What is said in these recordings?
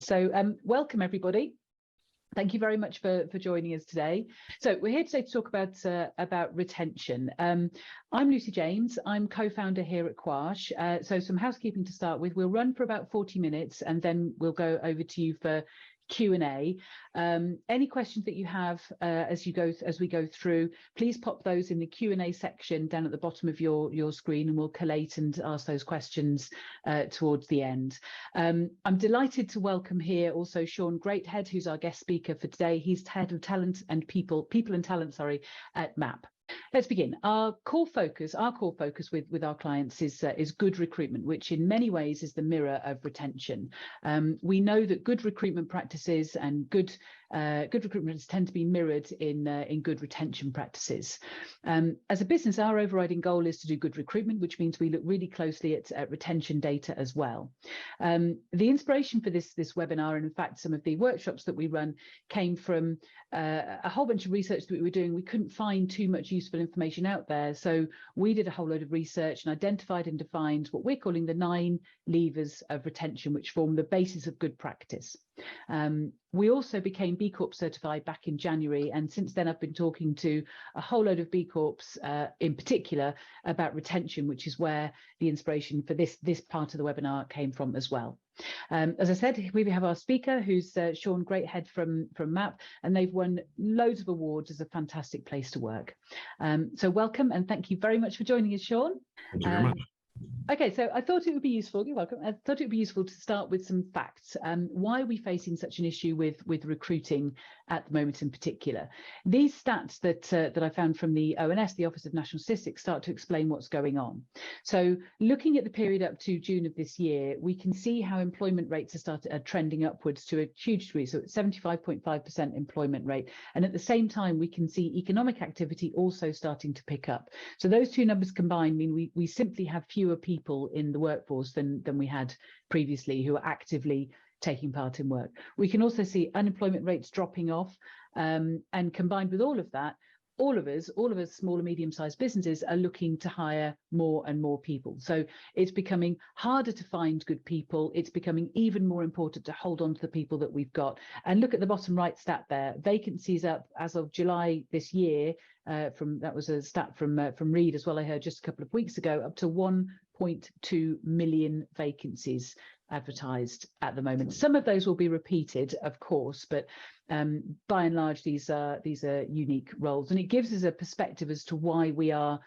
So welcome everybody. Thank you very much for joining us today. So we're here today to talk about retention. I'm Lucy James. I'm co-founder here at Quash. So some housekeeping to start with. We'll run for about 40 minutes and then we'll go over to you for Q&A. Any questions that you have as we go through, please pop those in the Q&A section down at the bottom of your screen, and we'll collate and ask those questions towards the end. I'm delighted to welcome here also Sean Greathead, who's our guest speaker for today. He's head of talent and people and talent, at MAP. Let's begin. Our core focus with our clients is good recruitment, which in many ways is the mirror of retention. We know that good recruitment practices and good recruitment tend to be mirrored in good retention practices. As a business, our overriding goal is to do good recruitment, which means we look really closely at retention data as well. The inspiration for this webinar, and in fact some of the workshops that we run, came from a whole bunch of research that we were doing. We couldn't find too much useful information out there, so we did a whole load of research and identified and defined what we're calling the 9 levers of retention, which form the basis of good practice. We also became B Corp certified back in January, and since then I've been talking to a whole load of B Corps in particular about retention, which is where the inspiration for this part of the webinar came from as well. As I said, we have our speaker, who's Sean Greathead from MAP, and they've won loads of awards as a fantastic place to work. So welcome, and thank you very much for joining us, Sean. Thank you very much. Okay, so I thought it would be useful. You're welcome. I thought it would be useful to start with some facts. Why are we facing such an issue with recruiting at the moment in particular? These stats that I found from the ONS, the Office of National Statistics, start to explain what's going on. So looking at the period up to June of this year, we can see how employment rates are trending upwards to a huge degree. So it's 75.5% employment rate. And at the same time, we can see economic activity also starting to pick up. So those two numbers combined mean we simply have fewer people in the workforce than we had previously who are actively taking part in work. We can also see unemployment rates dropping off, and combined with all of that, all of us small and medium-sized businesses are looking to hire more and more people. So it's becoming harder to find good people. It's becoming even more important to hold on to the people that we've got. And look at the bottom right stat there. Vacancies up as of July this year. That was a stat from Reed as well, I heard just a couple of weeks ago, up to 1.2 million vacancies advertised at the moment. Some of those will be repeated, of course, but by and large these are unique roles, and it gives us a perspective as to why we are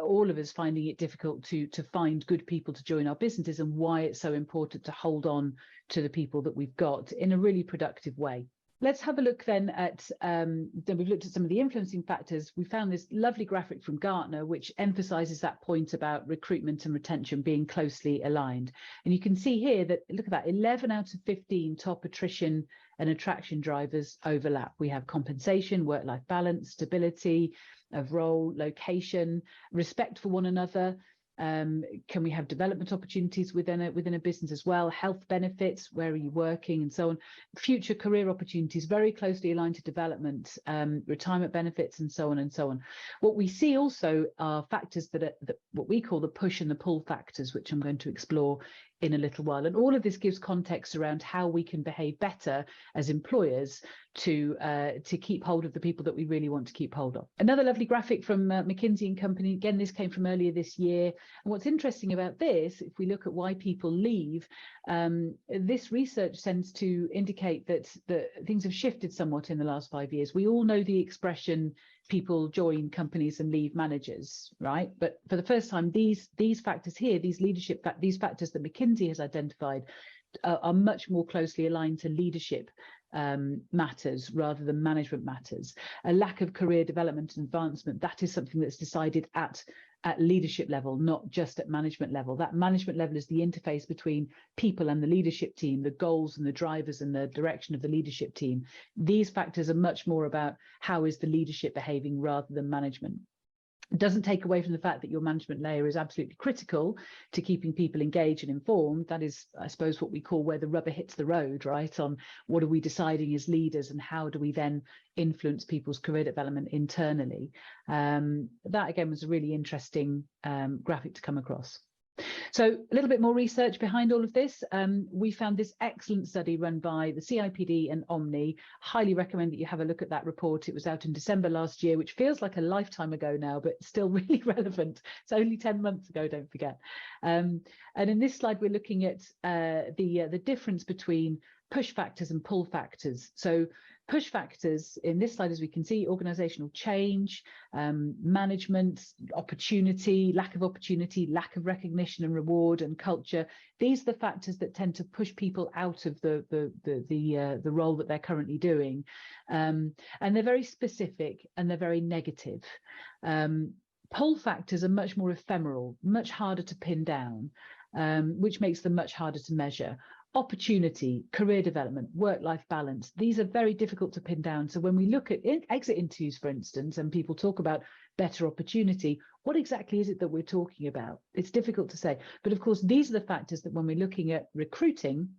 all of us finding it difficult to find good people to join our businesses, and why it's so important to hold on to the people that we've got in a really productive way. Let's have a look then at, then we've looked at some of the influencing factors. We found this lovely graphic from Gartner, which emphasizes that point about recruitment and retention being closely aligned. And you can see here that, look at that, 11 out of 15 top attrition and attraction drivers overlap. We have compensation, work-life balance, stability of role, location, respect for one another. Can we have development opportunities within a business as well? Health benefits, where are you working, and so on. Future career opportunities, very closely aligned to development, retirement benefits, and so on and so on. What we see also are factors that are what we call the push and the pull factors, which I'm going to explore in a little while. And all of this gives context around how we can behave better as employers to keep hold of the people that we really want to keep hold of. Another lovely graphic from McKinsey & Company. Again, this came from earlier this year. And what's interesting about this, if we look at why people leave, this research tends to indicate that things have shifted somewhat in the last 5 years. We all know the expression, people join companies and leave managers, right? But for the first time, these factors here, these factors that McKinsey has identified are much more closely aligned to leadership matters rather than management matters. A lack of career development and advancement, that is something that's decided at leadership level, not just at management level. That management level is the interface between people and the leadership team, the goals and the drivers and the direction of the leadership team. These factors are much more about how is the leadership behaving rather than management. It doesn't take away from the fact that your management layer is absolutely critical to keeping people engaged and informed. That is, I suppose, what we call where the rubber hits the road, right? On what are we deciding as leaders and how do we then influence people's career development internally. That, again, was a really interesting graphic to come across. So a little bit more research behind all of this. We found this excellent study run by the CIPD and Omni. Highly recommend that you have a look at that report. It was out in December last year, which feels like a lifetime ago now, but still really relevant. It's only 10 months ago, don't forget. And in this slide, we're looking at the difference between push factors and pull factors. So push factors in this slide, as we can see, organizational change, management, opportunity, lack of recognition and reward, and culture. These are the factors that tend to push people out of the role that they're currently doing. And they're very specific and they're very negative. Pull factors are much more ephemeral, much harder to pin down, which makes them much harder to measure. Opportunity, career development, work-life balance, these are very difficult to pin down. So when we look at exit interviews, for instance, and people talk about better opportunity, what exactly is it that we're talking about? It's difficult to say. But of course, these are the factors that when we're looking at recruiting,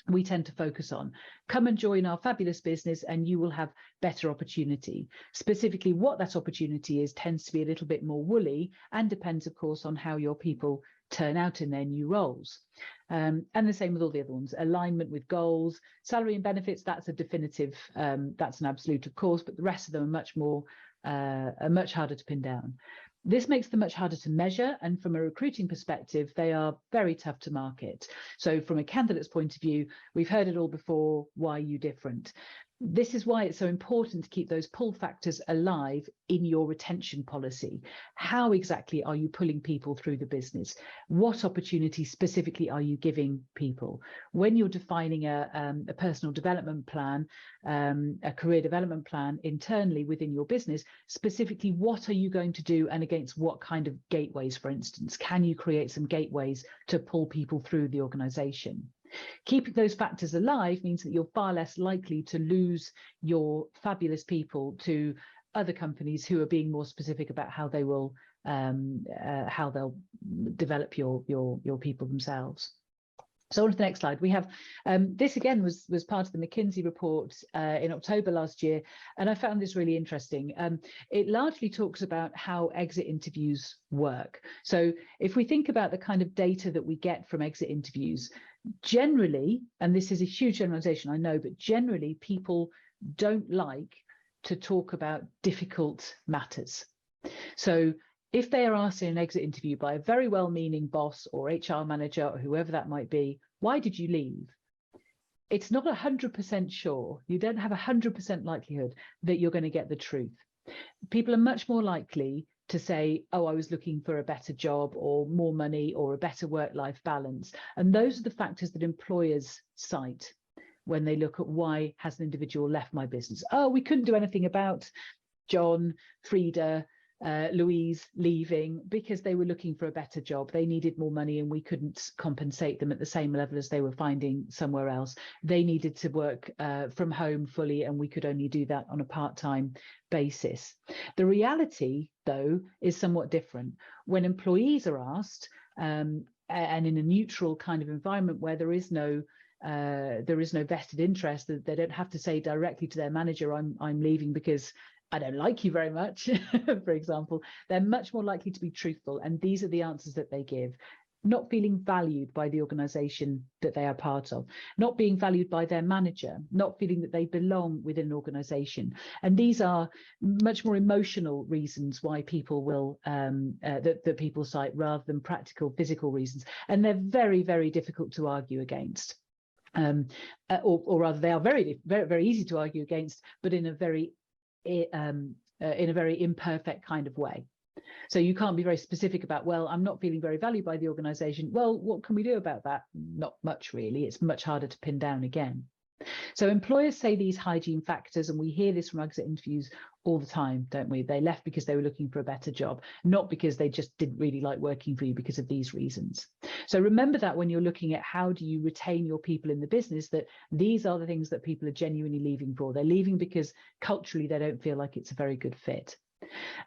we tend to focus on. Come and join our fabulous business and you will have better opportunity. Specifically, what that opportunity is tends to be a little bit more woolly and depends, of course, on how your people turn out in their new roles. And the same with all the other ones. Alignment with goals, salary and benefits, that's a definitive, that's an absolute, of course, but the rest of them are much harder to pin down. This makes them much harder to measure, and from a recruiting perspective, they are very tough to market. So from a candidate's point of view, we've heard it all before, why are you different? This is why it's so important to keep those pull factors alive in your retention policy. How exactly are you pulling people through the business? What opportunities specifically are you giving people? When you're defining a personal development plan, a career development plan internally within your business, specifically what are you going to do and against what kind of gateways, for instance? Can you create some gateways to pull people through the organization? Keeping those factors alive means that you're far less likely to lose your fabulous people to other companies who are being more specific about how they will how they'll develop your people themselves. So on to the next slide. We have this again was part of the McKinsey report in October last year, and I found this really interesting. It largely talks about how exit interviews work. So if we think about the kind of data that we get from exit interviews, generally, and this is a huge generalization, I know, but generally people don't like to talk about difficult matters. So if they are asked in an exit interview by a very well-meaning boss or HR manager or whoever that might be, why did you leave? It's not 100% sure. You don't have 100% likelihood that you're going to get the truth. People are much more likely to say, oh, I was looking for a better job or more money or a better work-life balance. And those are the factors that employers cite when they look at why has an individual left my business. Oh, we couldn't do anything about John, Frida, Louise leaving because they were looking for a better job. They needed more money and we couldn't compensate them at the same level as they were finding somewhere else. They needed to work from home fully and we could only do that on a part-time basis. The reality, though, is somewhat different. When employees are asked, and in a neutral kind of environment where there is no vested interest, that they don't have to say directly to their manager, I'm leaving because I don't like you very much, for example, they're much more likely to be truthful. And these are the answers that they give. Not feeling valued by the organization that they are part of, not being valued by their manager, not feeling that they belong within an organization. And these are much more emotional reasons why people will, that people cite rather than practical, physical reasons. And they're very, very difficult to argue against. Or rather, they are very, very, very easy to argue against, but in a very imperfect kind of way. So you can't be very specific about, well, I'm not feeling very valued by the organization. Well, what can we do about that? Not much, really. It's much harder to pin down again. So employers say these hygiene factors, and we hear this from exit interviews all the time, don't we? They left because they were looking for a better job, not because they just didn't really like working for you because of these reasons. So remember that when you're looking at how do you retain your people in the business, that these are the things that people are genuinely leaving for. They're leaving because culturally they don't feel like it's a very good fit.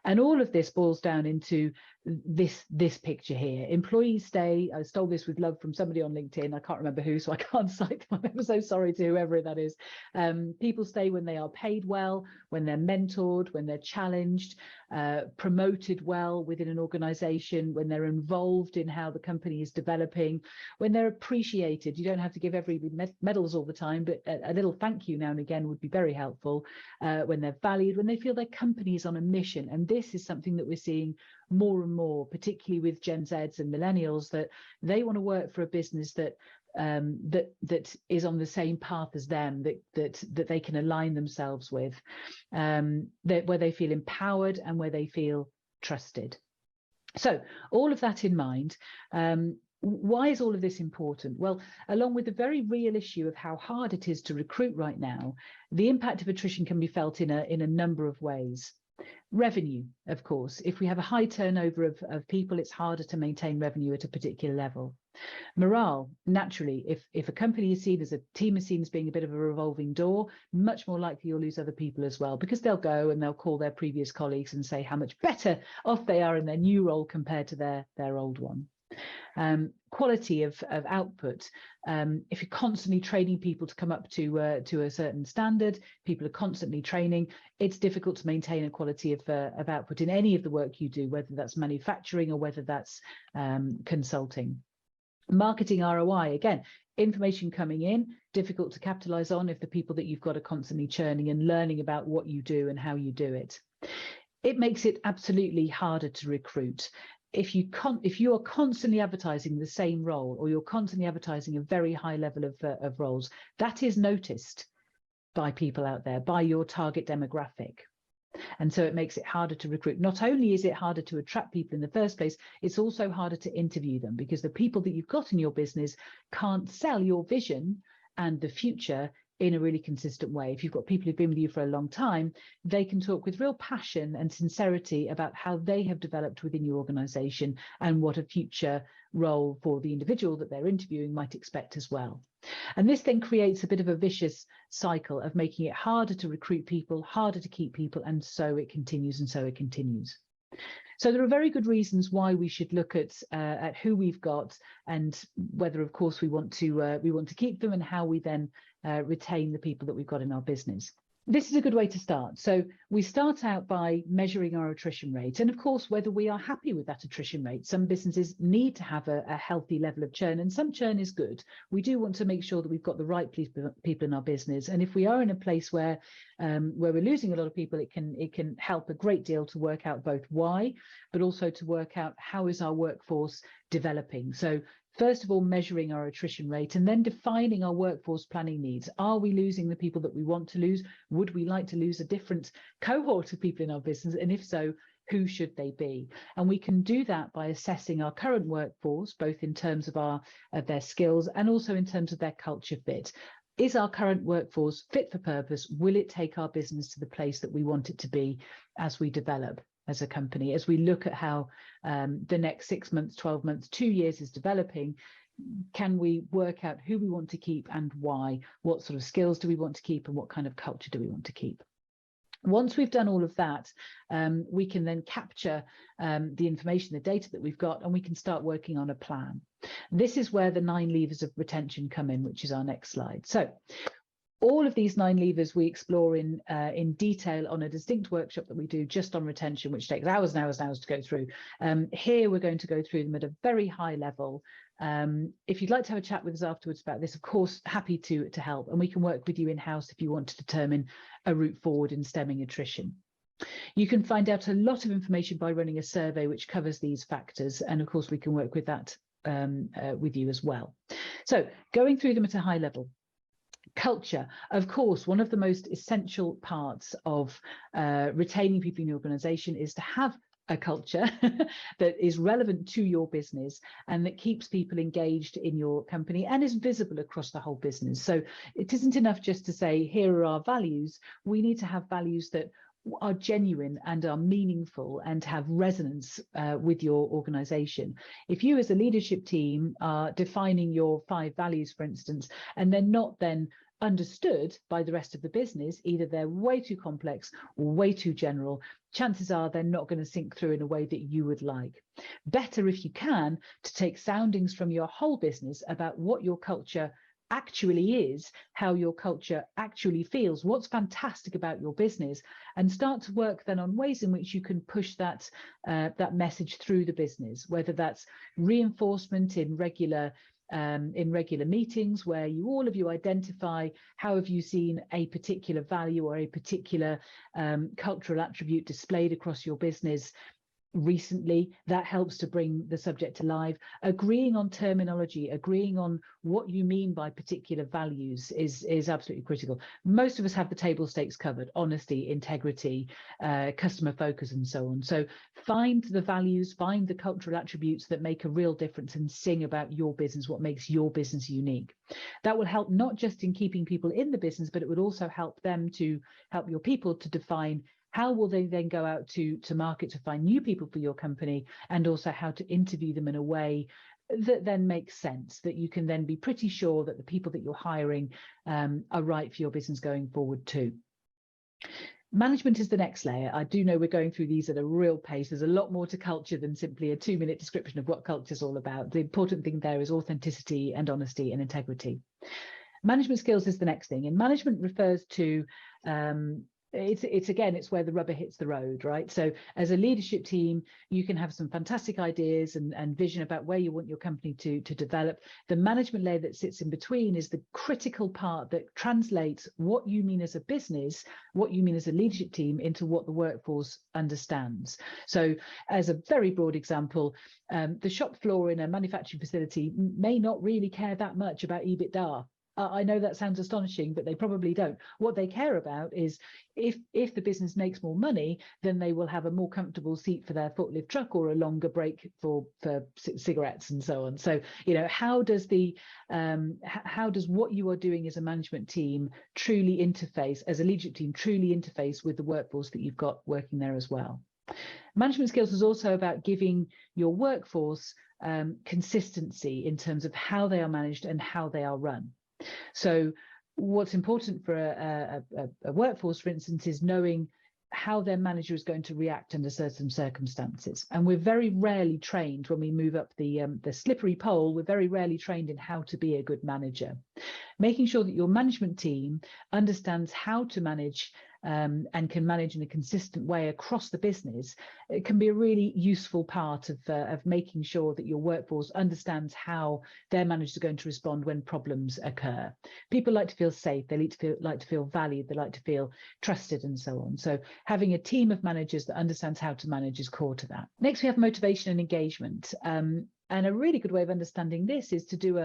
And all of this boils down into this picture here. Employees stay. I stole this with love from somebody on LinkedIn. I can't remember who, so I can't cite them. I'm so sorry to whoever that is. People stay when they are paid well, when they're mentored, when they're challenged, promoted well within an organization, when they're involved in how the company is developing, when they're appreciated. You don't have to give everybody medals all the time, but a little thank you now and again would be very helpful. When they're valued, when they feel their company is on a mission. And this is something that we're seeing more and more, particularly with Gen Zs and millennials, that they want to work for a business that that is on the same path as them, that they can align themselves with, where they feel empowered and where they feel trusted. So all of that in mind, why is all of this important? Well, along with the very real issue of how hard it is to recruit right now, the impact of attrition can be felt in a number of ways. Revenue, of course. If we have a high turnover of people, it's harder to maintain revenue at a particular level. Morale, naturally, if a company is seen as a team is seen as being a bit of a revolving door, much more likely you'll lose other people as well, because they'll go and they'll call their previous colleagues and say how much better off they are in their new role compared to their old one. Quality of output. If you're constantly training people to come up to a certain standard, people are constantly training, it's difficult to maintain a quality of output in any of the work you do, whether that's manufacturing or whether that's consulting. Marketing ROI, again, information coming in, difficult to capitalize on if the people that you've got are constantly churning and learning about what you do and how you do it. It makes it absolutely harder to recruit. If you are constantly advertising the same role, or you're constantly advertising a very high level of roles, that is noticed by people out there, by your target demographic. And so it makes it harder to recruit. Not only is it harder to attract people in the first place, it's also harder to interview them, because the people that you've got in your business can't sell your vision and the future in a really consistent way. If you've got people who've been with you for a long time, they can talk with real passion and sincerity about how they have developed within your organization and what a future role for the individual that they're interviewing might expect as well. And this then creates a bit of a vicious cycle of making it harder to recruit people, harder to keep people, and so it continues and so it continues. So there are very good reasons why we should look at who we've got and whether, of course, we want to keep them, and how we then retain the people that we've got in our business. This is a good way to start. So we start out by measuring our attrition rate, and of course, whether we are happy with that attrition rate. Some businesses need to have a healthy level of churn, and some churn is good. We do want to make sure that we've got the right people in our business, and if we are in a place where we're losing a lot of people, it can help a great deal to work out both why, but also to work out how is our workforce developing. So first of all, measuring our attrition rate, and then defining our workforce planning needs. Are we losing the people that we want to lose? Would we like to lose a different cohort of people in our business? And if so, who should they be? And we can do that by assessing our current workforce, both in terms of their skills and also in terms of their culture fit. Is our current workforce fit for purpose? Will it take our business to the place that we want it to be as we develop as a company, as we look at how the next 6 months, 12 months, 2 years is developing? Can we work out who we want to keep and why? What sort of skills do we want to keep, and what kind of culture do we want to keep? Once we've done all of that, we can then capture the information, the data that we've got, and we can start working on a plan. This is where the 9 levers of retention come in, which is our next slide. So all of these 9 levers we explore in detail on a distinct workshop that we do just on retention, which takes hours and hours and hours to go through. Here we're going to go through them at a very high level. If you'd like to have a chat with us afterwards about this, of course, happy to help, and we can work with you in-house if you want to determine a route forward in stemming attrition. You can find out a lot of information by running a survey which covers these factors, and of course we can work with that with you as well. So going through them at a high level. Culture, of course, one of the most essential parts of retaining people in the organization is to have a culture that is relevant to your business and that keeps people engaged in your company and is visible across the whole business. So it isn't enough just to say, here are our values. We need to have values that are genuine and are meaningful and have resonance with your organization. If you as a leadership team are defining your 5 values, for instance, and they're not then understood by the rest of the business, either they're way too complex or way too general. Chances are they're not going to sink through in a way that you would like. Better, if you can, to take soundings from your whole business about what your culture actually is, how your culture actually feels, what's fantastic about your business, and start to work then on ways in which you can push that message through the business, whether that's reinforcement in regular meetings where all of you identify how have you seen a particular value or a particular cultural attribute displayed across your business recently. That helps to bring the subject to life. Agreeing on terminology, agreeing on what you mean by particular values is absolutely critical. Most of us have the table stakes covered: honesty, integrity, customer focus, and so on. So find the values, find the cultural attributes that make a real difference, and sing about your business, what makes your business unique. That will help not just in keeping people in the business, but it would also help your people to define how will they then go out to market to find new people for your company, and also how to interview them in a way that then makes sense, that you can then be pretty sure that the people that you're hiring are right for your business going forward too. Management is the next layer. I do know we're going through these at a real pace. There's a lot more to culture than simply a 2-minute description of what culture is all about. The important thing there is authenticity and honesty and integrity. Management skills is the next thing, and management refers to it's where the rubber hits the road, right? So as a leadership team, you can have some fantastic ideas and vision about where you want your company to develop. The management layer that sits in between is the critical part that translates what you mean as a business, what you mean as a leadership team, into what the workforce understands. So as a very broad example, the shop floor in a manufacturing facility may not really care that much about EBITDA. I know that sounds astonishing, but they probably don't. What they care about is if the business makes more money, then they will have a more comfortable seat for their forklift truck, or a longer break for cigarettes and so on. So, how does what you are doing as a management team truly interface, as a leadership team, truly interface with the workforce that you've got working there as well? Management skills is also about giving your workforce consistency in terms of how they are managed and how they are run. So what's important for a workforce, for instance, is knowing how their manager is going to react under certain circumstances. And we're very rarely trained when we move up the slippery pole. We're very rarely trained in how to be a good manager. Making sure that your management team understands how to manage and can manage in a consistent way across the business, it can be a really useful part of making sure that your workforce understands how their managers are going to respond when problems occur. People like to feel safe, they like to feel valued, they like to feel trusted, and so on. So having a team of managers that understands how to manage is core to that. Next, we have motivation and engagement. And a really good way of understanding this is to do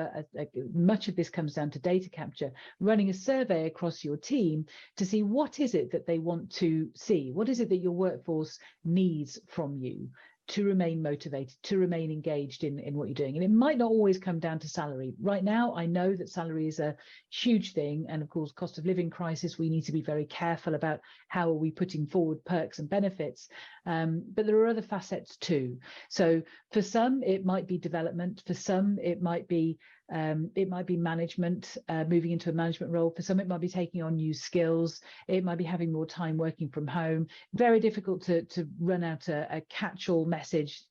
much of this comes down to data capture, running a survey across your team to see what is it that they want to see, what is it that your workforce needs from you to remain motivated, to remain engaged in what you're doing. And it might not always come down to salary. Right now, I know that salary is a huge thing. And of course, cost of living crisis, we need to be very careful about how are we putting forward perks and benefits. But there are other facets too. So for some, it might be development. For some, it might be management, moving into a management role. For some, it might be taking on new skills. It might be having more time working from home. Very difficult to run out a catch-all message.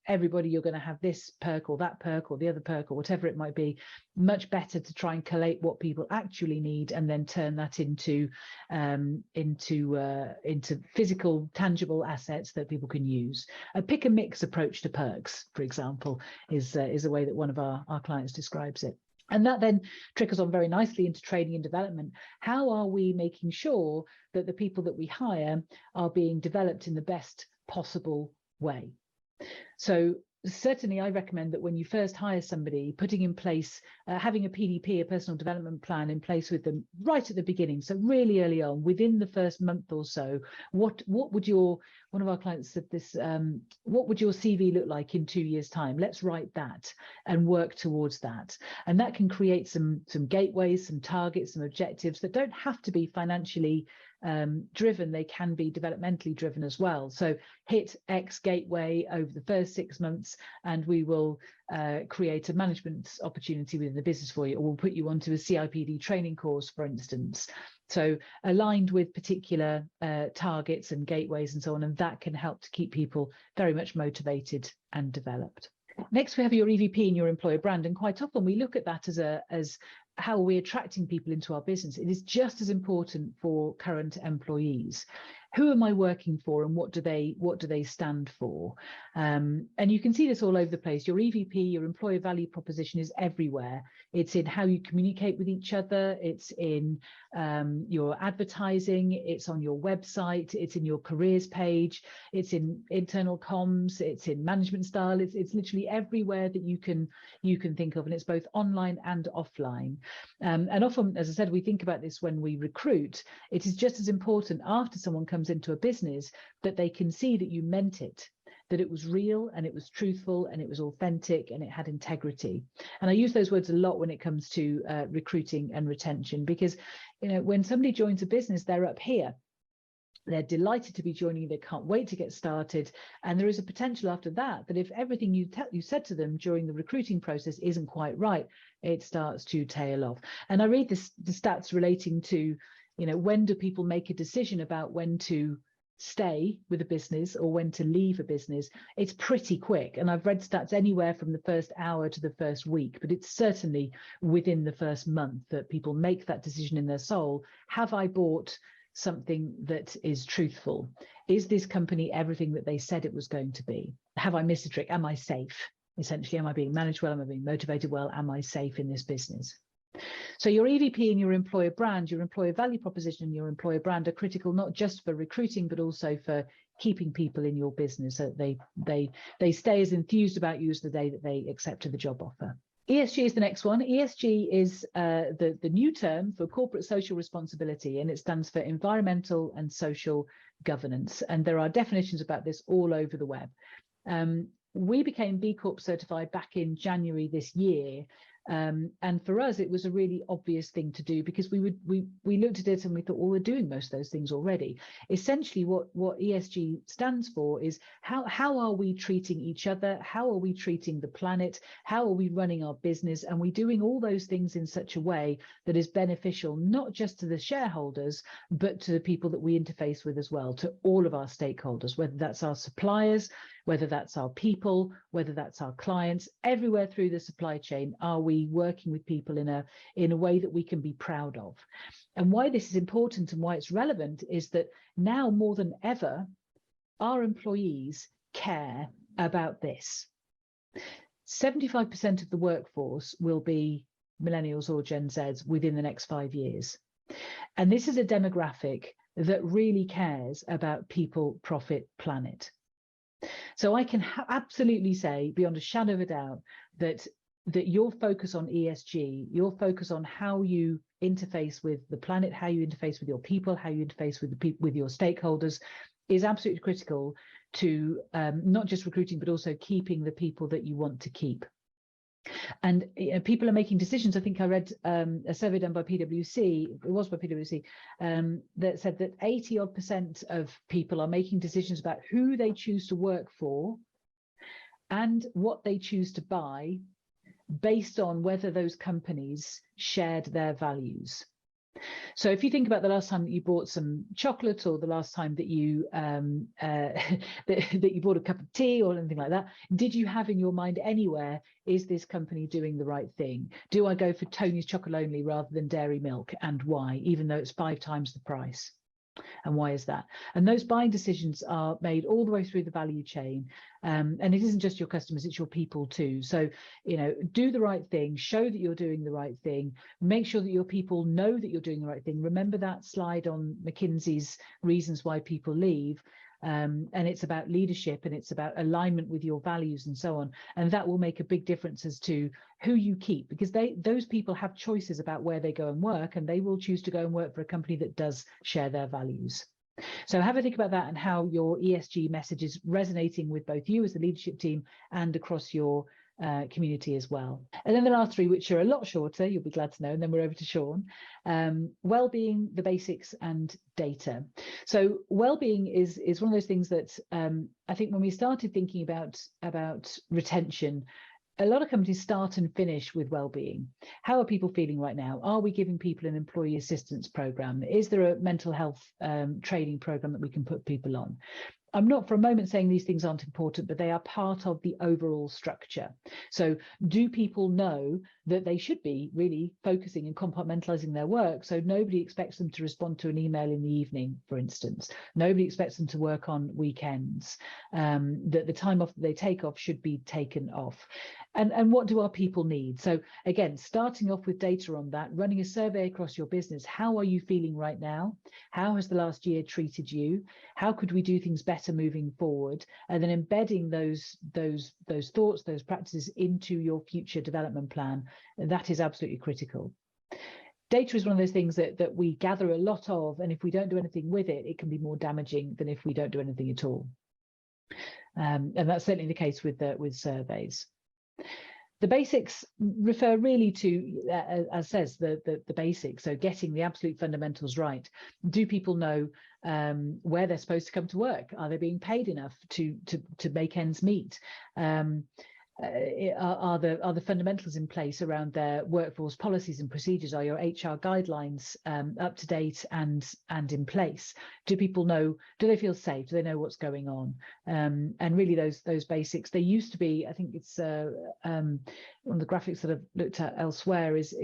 Everybody, you're going to have this perk or that perk or the other perk or whatever it might be. Much better to try and collate what people actually need and then turn that into physical, tangible assets that people can use. A pick and mix approach to perks, for example, is a way that one of our clients describes it. And that then trickles on very nicely into training and development. How are we making sure that the people that we hire are being developed in the best possible way? So certainly I recommend that when you first hire somebody, putting in place, having a PDP, a personal development plan in place with them right at the beginning. So really early on, within the first month or so, what would one of our clients said this, what would your CV look like in 2 years' time? Let's write that and work towards that. And that can create some gateways, some targets, some objectives that don't have to be financially driven, they can be developmentally driven as well. So hit X gateway over the first 6 months and we will create a management opportunity within the business for you, or we'll put you onto a CIPD training course, for instance. So aligned with particular targets and gateways and so on, and that can help to keep people very much motivated and developed. Next, we have your EVP and your employer brand, and quite often we look at that as how we're attracting people into our business. It is just as important for current employees. Who am I working for, and what do they stand for? And you can see this all over the place. Your EVP, your employer value proposition, is everywhere. It's in how you communicate with each other. It's in your advertising. It's on your website. It's in your careers page. It's in internal comms. It's in management style. It's literally everywhere that you can think of, and it's both online and offline. And often, as I said, we think about this when we recruit. It is just as important after someone comes into a business that they can see that you meant it, that it was real and it was truthful and it was authentic and it had integrity. And I use those words a lot when it comes to recruiting and retention, because when somebody joins a business, they're up here. They're delighted to be joining. They can't wait to get started. And there is a potential after that if everything you said to them during the recruiting process isn't quite right, it starts to tail off. And I read the stats relating to, when do people make a decision about when to stay with a business or when to leave a business? It's pretty quick. And I've read stats anywhere from the first hour to the first week, but it's certainly within the first month that people make that decision in their soul. Have I bought something that is truthful? Is this company everything that they said it was going to be? Have I missed a trick? Am I safe? Essentially, am I being managed well? Am I being motivated well? Am I safe in this business? So your EVP and your employer brand, your employer value proposition and your employer brand are critical, not just for recruiting, but also for keeping people in your business so that they stay as enthused about you as the day that they accepted the job offer. ESG is the next one. ESG is the new term for corporate social responsibility, and it stands for environmental and social governance. And there are definitions about this all over the web. We became B Corp certified back in January this year. And for us, it was a really obvious thing to do, because we looked at it and we thought, well, we're doing most of those things already. Essentially, what ESG stands for is how are we treating each other? How are we treating the planet? How are we running our business? And we're doing all those things in such a way that is beneficial, not just to the shareholders, but to the people that we interface with as well, to all of our stakeholders, whether that's our suppliers, whether that's our people, whether that's our clients. Everywhere through the supply chain are we working with people in a way that we can be proud of. And why this is important and why it's relevant is that now more than ever, our employees care about this. 75% of the workforce will be millennials or Gen Zs within the next 5 years. And this is a demographic that really cares about people, profit, planet. So I can absolutely say, beyond a shadow of a doubt, that your focus on ESG, your focus on how you interface with the planet, how you interface with your people, how you interface with your stakeholders, is absolutely critical to not just recruiting, but also keeping the people that you want to keep. And people are making decisions. I think I read a survey done by PwC, it was by PwC, that said that 80% of people are making decisions about who they choose to work for and what they choose to buy based on whether those companies shared their values. So if you think about the last time that you bought some chocolate, or the last time that you that you bought a cup of tea or anything like that, did you have in your mind anywhere, is this company doing the right thing? Do I go for Tony's chocolate only rather than dairy milk, and why, even though it's 5 times the price? And why is that? And those buying decisions are made all the way through the value chain. And it isn't just your customers, it's your people too. So, do the right thing, show that you're doing the right thing, make sure that your people know that you're doing the right thing. Remember that slide on McKinsey's reasons why people leave. And it's about leadership, and it's about alignment with your values and so on. And that will make a big difference as to who you keep, because those people have choices about where they go and work, and they will choose to go and work for a company that does share their values. So have a think about that, and how your ESG message is resonating with both you as the leadership team and across your community as well. And then there are three which are a lot shorter, you'll be glad to know, and then we're over to Sean. Well-being, the basics, and data. So well-being is one of those things that I think when we started thinking about retention, a lot of companies start and finish with well-being. How are people feeling right now? Are we giving people an employee assistance program? Is there a mental health training program that we can put people on? I'm not for a moment saying these things aren't important, but they are part of the overall structure. So do people know that they should be really focusing and compartmentalizing their work? So nobody expects them to respond to an email in the evening, for instance. Nobody expects them to work on weekends. That the time off that they take off should be taken off. And what do our people need? So again, starting off with data on that, running a survey across your business. How are you feeling right now? How has the last year treated you? How could we do things better moving forward? And then embedding those thoughts, those practices into your future development plan. That is absolutely critical. Data is one of those things that we gather a lot of, and if we don't do anything with it, it can be more damaging than if we don't do anything at all. And that's certainly the case with surveys. The basics refer really to, as says, the basics. So getting the absolute fundamentals right. Do people know where they're supposed to come to work? Are they being paid enough to make ends meet? Are the fundamentals in place around their workforce policies and procedures? Are your HR guidelines up to date and in place? Do people know? Do they feel safe? Do they know what's going on? And really, those basics. They used to be. I think it's one of the graphics that I've looked at elsewhere is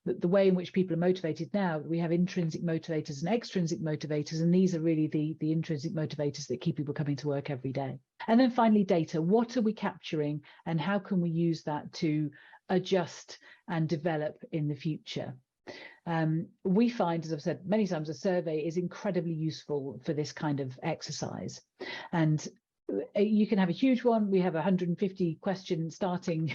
the way in which people are motivated now. We have intrinsic motivators and extrinsic motivators, and these are really the intrinsic motivators that keep people coming to work every day. And then finally, data. What are we capturing, and how can we use that to adjust and develop in the future? We find, as I've said many times, a survey is incredibly useful for this kind of exercise. And you can have a huge one. We have a 150 question starting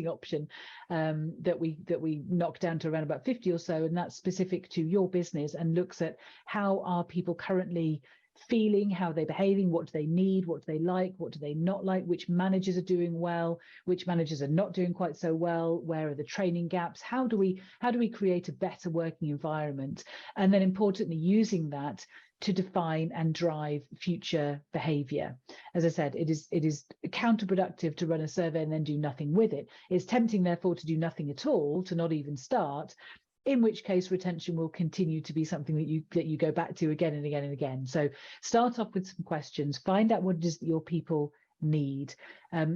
option that we knock down to around about 50 or so, and that's specific to your business and looks at how are people currently feeling, how are they behaving, what do they need, what do they like, what do they not like, which managers are doing well, which managers are not doing quite so well, where are the training gaps, how do we create a better working environment, and then importantly using that to define and drive future behavior. As I said, it is counterproductive to run a survey and then do nothing with it. It's tempting, therefore, to do nothing at all, to not even start, in which case retention will continue to be something that you go back to again and again and again. So start off with some questions, find out what it is that your people need,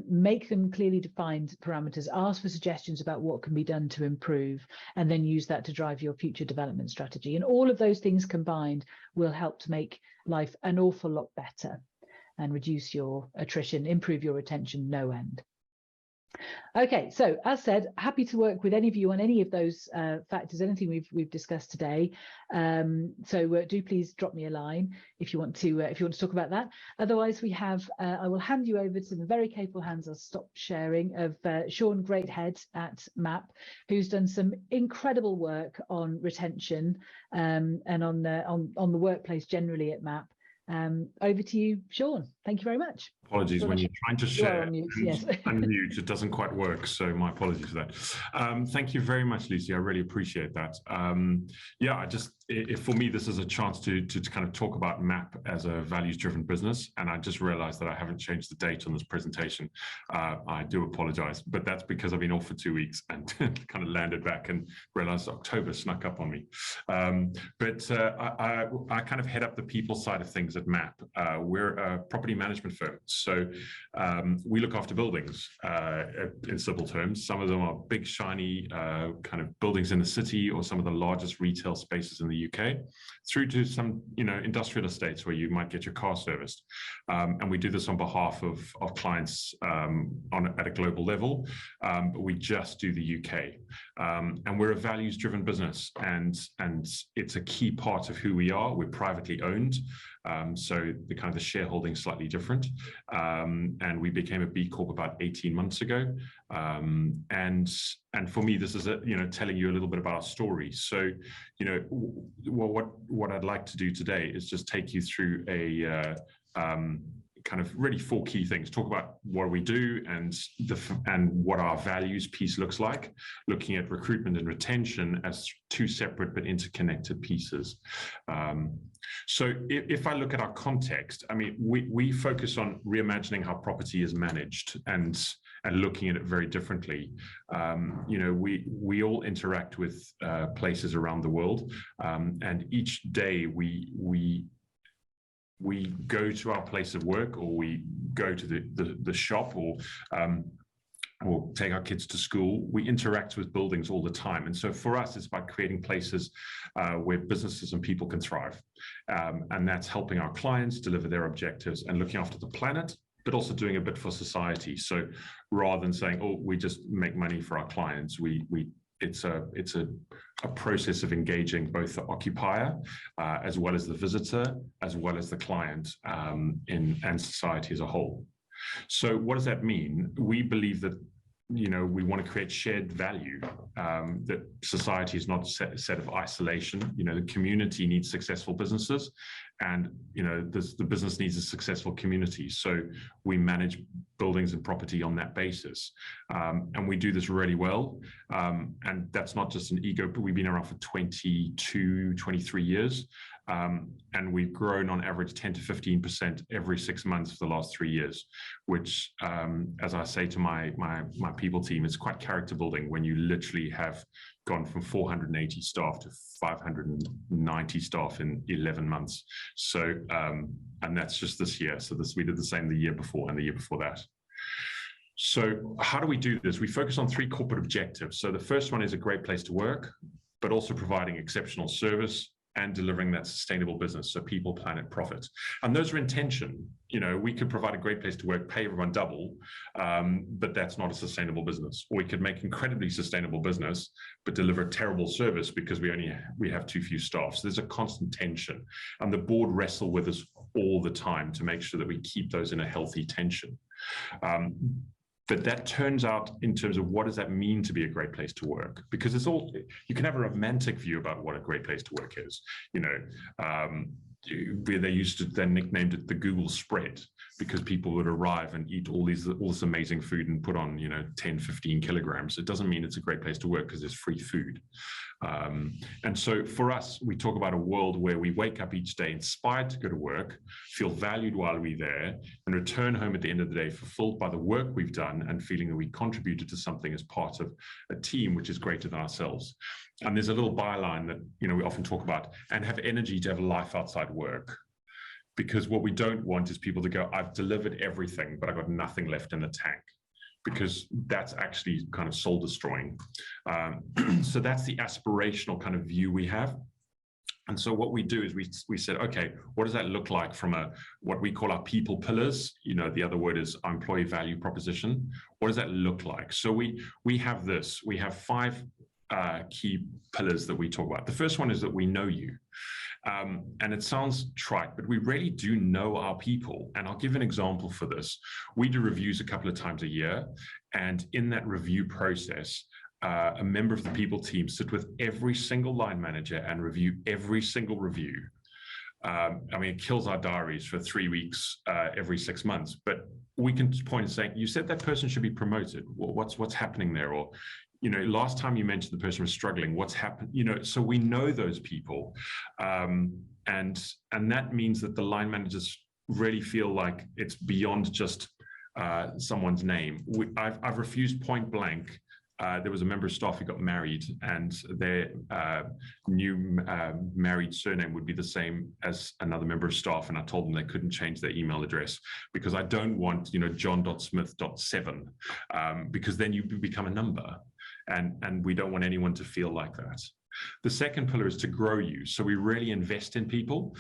make them clearly defined parameters, ask for suggestions about what can be done to improve, and then use that to drive your future development strategy. And all of those things combined will help to make life an awful lot better and reduce your attrition, improve your retention no end. Okay, so as said, happy to work with any of you on any of those factors, anything we've discussed today. So do please drop me a line if you want to talk about that. Otherwise, we have I will hand you over to the very capable hands. I'll stop sharing of Sean Greathead at MAP, who's done some incredible work on retention and on the workplace generally at MAP. Over to you, Sean. Thank you very much. Apologies, when you're trying to share and yes. unmute, it doesn't quite work. So my apologies for that. Thank you very much, Lucy. I really appreciate that. Yeah, for me, this is a chance to kind of talk about MAP as a values-driven business. And I just realized that I haven't changed the date on this presentation. I do apologize, but that's because I've been off for 2 weeks and kind of landed back and realized October snuck up on me. I kind of head up the people side of things at MAP. We're a property management firm. So we look after buildings in simple terms. Some of them are big, shiny kind of buildings in the city, or some of the largest retail spaces in the UK, through to some industrial estates where you might get your car serviced. And we do this on behalf of clients at a global level, but we just do the UK. And we're a values-driven business, and it's a key part of who we are. We're privately owned. So the shareholding is slightly different, and we became a B Corp about 18 months ago. And for me, this is telling you a little bit about our story. So what I'd like to do today is just take you through kind of really 4 key things. Talk about what we do and what our values piece looks like, looking at recruitment and retention as 2 separate but interconnected pieces. So if I look at our context, I mean, we focus on reimagining how property is managed and looking at it very differently. You know, we all interact with places around the world, and each day we go to our place of work, or we go to the shop, or take our kids to school. We interact with buildings all the time. And so for us, it's about creating places where businesses and people can thrive. And that's helping our clients deliver their objectives and looking after the planet, but also doing a bit for society. So rather than saying, oh, we just make money for our clients, it's a process of engaging both the occupier as well as the visitor, as well as the client, and society as a whole. So what does that mean? We believe that, you know, we want to create shared value, that society is not a set of isolation. You know, the community needs successful businesses, and, you know, the business needs a successful community. So we manage buildings and property on that basis. And we do this really well. And that's not just an ego, but we've been around for 22, 23 years. And we've grown on average 10 to 15% every 6 months for the last 3 years, which, as I say to my people team, is quite character building when you literally have gone from 480 staff to 590 staff in 11 months. So, and that's just this year. So we did the same the year before and the year before that. So how do we do this? We focus on 3 corporate objectives. So the first one is a great place to work, but also providing exceptional service and delivering that sustainable business. So people, planet, profit. And those are in tension. You know, we could provide a great place to work, pay everyone double, but that's not a sustainable business. Or we could make incredibly sustainable business, but deliver terrible service because we have too few staff. So there's a constant tension. And the board wrestle with us all the time to make sure that we keep those in a healthy tension. But that turns out in terms of what does that mean to be a great place to work? Because it's all, you can have a romantic view about what a great place to work is. You know, they nicknamed it the Google spread, because people would arrive and eat all this amazing food and put on, you know, 10, 15 kilograms. It doesn't mean it's a great place to work because there's free food. And so for us, we talk about a world where we wake up each day inspired to go to work, feel valued while we're there, and return home at the end of the day fulfilled by the work we've done and feeling that we contributed to something as part of a team which is greater than ourselves. And there's a little byline that, you know, we often talk about, and have energy to have a life outside work. Because what we don't want is people to go, I've delivered everything, but I've got nothing left in the tank, because that's actually kind of soul destroying. So that's the aspirational kind of view we have. And so what we do is we said, okay, what does that look like from what we call our people pillars? You know, the other word is our employee value proposition. What does that look like? So we have this. We have 5 key pillars that we talk about. The first one is that we know you. And it sounds trite, but we really do know our people. And I'll give an example for this. We do reviews a couple of times a year. And in that review process, a member of the people team sit with every single line manager and review every single review. I mean, it kills our diaries for 3 weeks every 6 months. But we can point and say, you said that person should be promoted. Well, what's happening there? Or, you know, last time you mentioned the person was struggling, what's happened? You know, so we know those people. And that means that the line managers really feel like it's beyond just someone's name. I've refused point blank. There was a member of staff who got married, and their new married surname would be the same as another member of staff. And I told them they couldn't change their email address, because I don't want, you know, john.smith.7, because then you become a number. And we don't want anyone to feel like that. The second pillar is to grow you. So we really invest in people.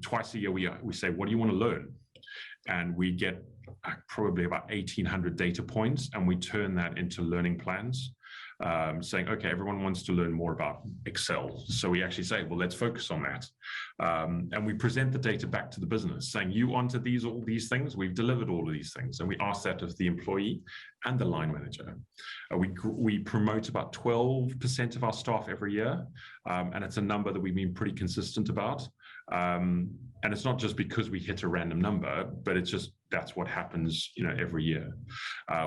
Twice a year, we say, what do you want to learn? And we get probably about 1,800 data points, and we turn that into learning plans, saying, okay, everyone wants to learn more about Excel. So we actually say, well, let's focus on that. And we present the data back to the business, saying, you wanted all these things, we've delivered all of these things. And we ask that of the employee and the line manager. We promote about 12% of our staff every year, and it's a number that we've been pretty consistent about. And it's not just because we hit a random number, but it's just that's what happens, every year.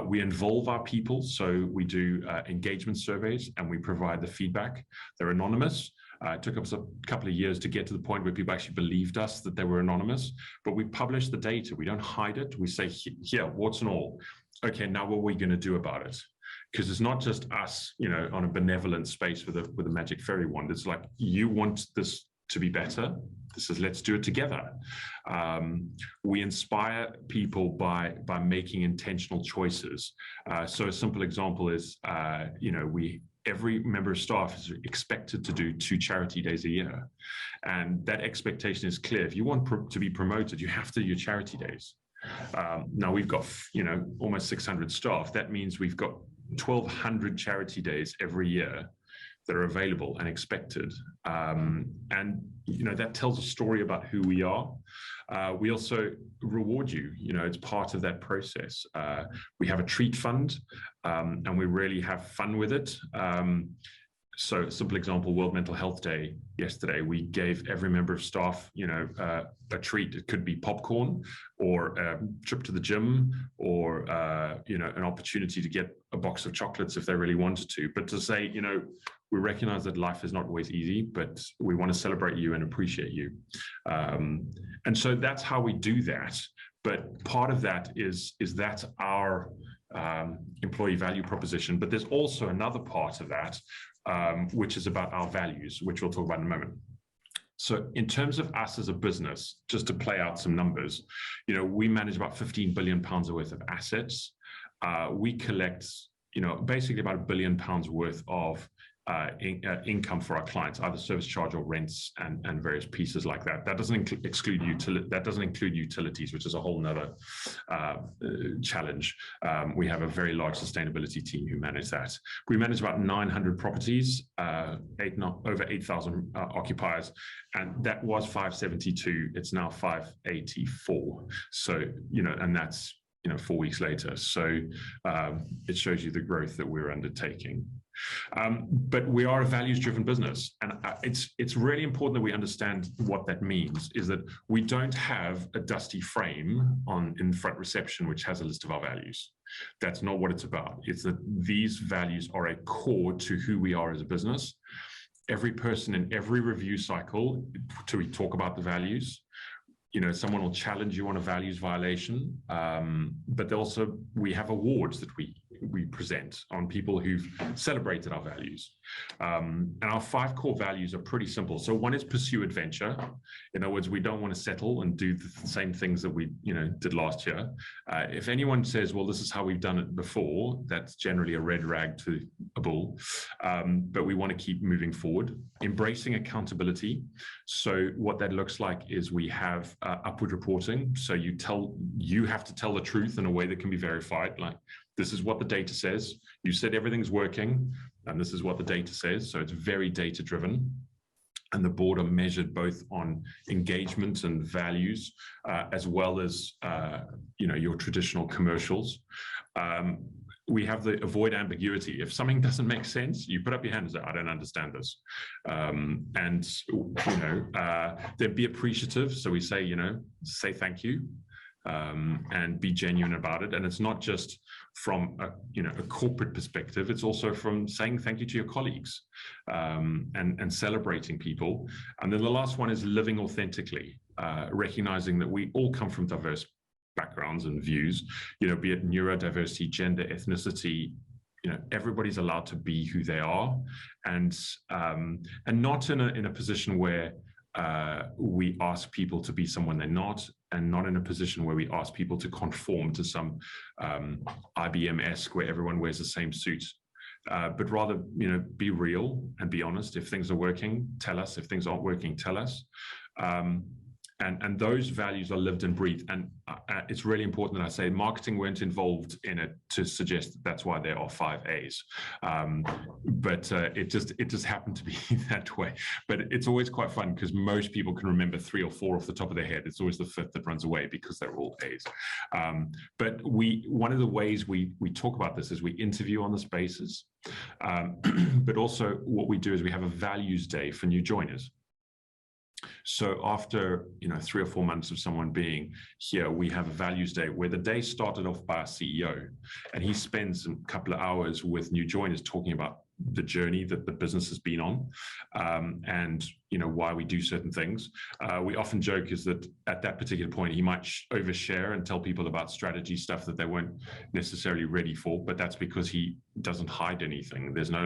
We involve our people, so we do engagement surveys and we provide the feedback. They're anonymous. It took us a couple of years to get to the point where people actually believed us that they were anonymous, but we publish the data. We don't hide it. We say, here, warts and all. Okay, now what are we going to do about it? Because it's not just us, on a benevolent space with a magic fairy wand. It's like, you want this to be better. This is, let's do it together. We inspire people by making intentional choices. So a simple example is, every member of staff is expected to do 2 charity days a year. And that expectation is clear. If you want to be promoted, you have to do your charity days. Now we've got, almost 600 staff. That means we've got 1,200 charity days every year that are available and expected. And, that tells a story about who we are. We also reward you, it's part of that process. We have a treat fund, and we really have fun with it. So a simple example, World Mental Health Day yesterday, we gave every member of staff, a treat. It could be popcorn or a trip to the gym or, an opportunity to get a box of chocolates if they really wanted to. But to say, we recognize that life is not always easy, but we want to celebrate you and appreciate you. And so that's how we do that. But part of that is that's our employee value proposition. But there's also another part of that, which is about our values, which we'll talk about in a moment. So in terms of us as a business, just to play out some numbers, we manage about £15 billion worth of assets. We collect, basically about £1 billion worth of income for our clients, either service charge or rents and various pieces like that. That doesn't include utilities, which is a whole nother challenge. We have a very large sustainability team who manage that. We manage about 900 properties, over 8,000 occupiers, and that was 572. It's now 584. So, and that's 4 weeks later. So it shows you the growth that we're undertaking. But we are a values-driven business, and it's really important that we understand what that means. Is that we don't have a dusty frame in front reception which has a list of our values. That's not what it's about. It's that these values are a core to who we are as a business. Every person in every review cycle, we talk about the values. Someone will challenge you on a values violation, but also we have awards that we present on people who've celebrated our values. And our 5 core values are pretty simple. So one is pursue adventure. In other words, we don't want to settle and do the same things that we did last year. If anyone says, well, this is how we've done it before, that's generally a red rag to a bull. But we want to keep moving forward. Embracing accountability. So what that looks like is we have upward reporting. So you have to tell the truth in a way that can be verified. Like, this is what the data says. You said everything's working, and this is what the data says. So it's very data driven. And the board are measured both on engagement and values, as well as your traditional commercials. We have the avoid ambiguity. If something doesn't make sense, you put up your hand and say, I don't understand this. Then be appreciative. So we say, say thank you, and be genuine about it. And it's not just from a corporate perspective, it's also from saying thank you to your colleagues, and celebrating people. And then the last one is living authentically, recognizing that we all come from diverse backgrounds and views, be it neurodiversity, gender, ethnicity, everybody's allowed to be who they are, and not in a position where we ask people to be someone they're not, and not in a position where we ask people to conform to some IBM-esque where everyone wears the same suit. But rather, be real and be honest. If things are working, tell us. If things aren't working, tell us. And those values are lived and breathed. And it's really important that I say marketing weren't involved in it to suggest that that's why there are 5 A's. But it just happened to be that way. But it's always quite fun because most people can remember 3 or 4 off the top of their head. It's always the 5th that runs away because they're all A's. But one of the ways we talk about this is we interview on this basis. But also what we do is we have a values day for new joiners. So after 3 or 4 months of someone being here, we have a values day where the day started off by our CEO, and he spends a couple of hours with new joiners talking about the journey that the business has been on, and why we do certain things. We often joke is that at that particular point he might overshare and tell people about strategy stuff that they weren't necessarily ready for, but that's because he doesn't hide anything. There's no